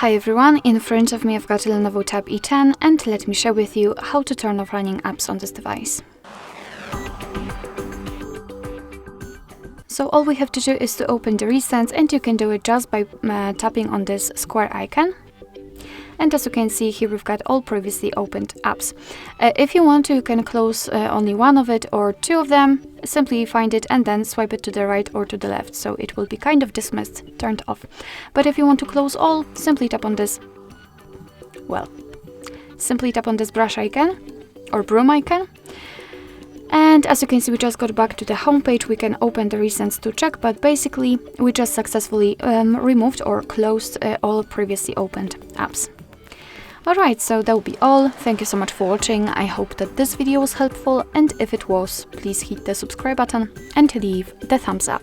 Hi everyone, in front of me I've got a LENOVO Tab E10 and let me share with you how to turn off running apps on this device. So all we have to do is to open the recents, and you can do it just by tapping on this square icon. And as you can see here, we've got all previously opened apps. If you want to, you can close only one of it or two of them. Simply find it and then swipe it to the right or to the left, so it will be kind of dismissed, turned off. But if you want to close all, simply tap on this, simply tap on this brush icon or broom icon. And as you can see, we just got back to the home page. We can open the recents to check, but basically we just successfully removed or closed all previously opened apps. Alright, so that will be all. Thank you so much for watching. I hope that this video was helpful, and if it was, please hit the subscribe button and leave the thumbs up.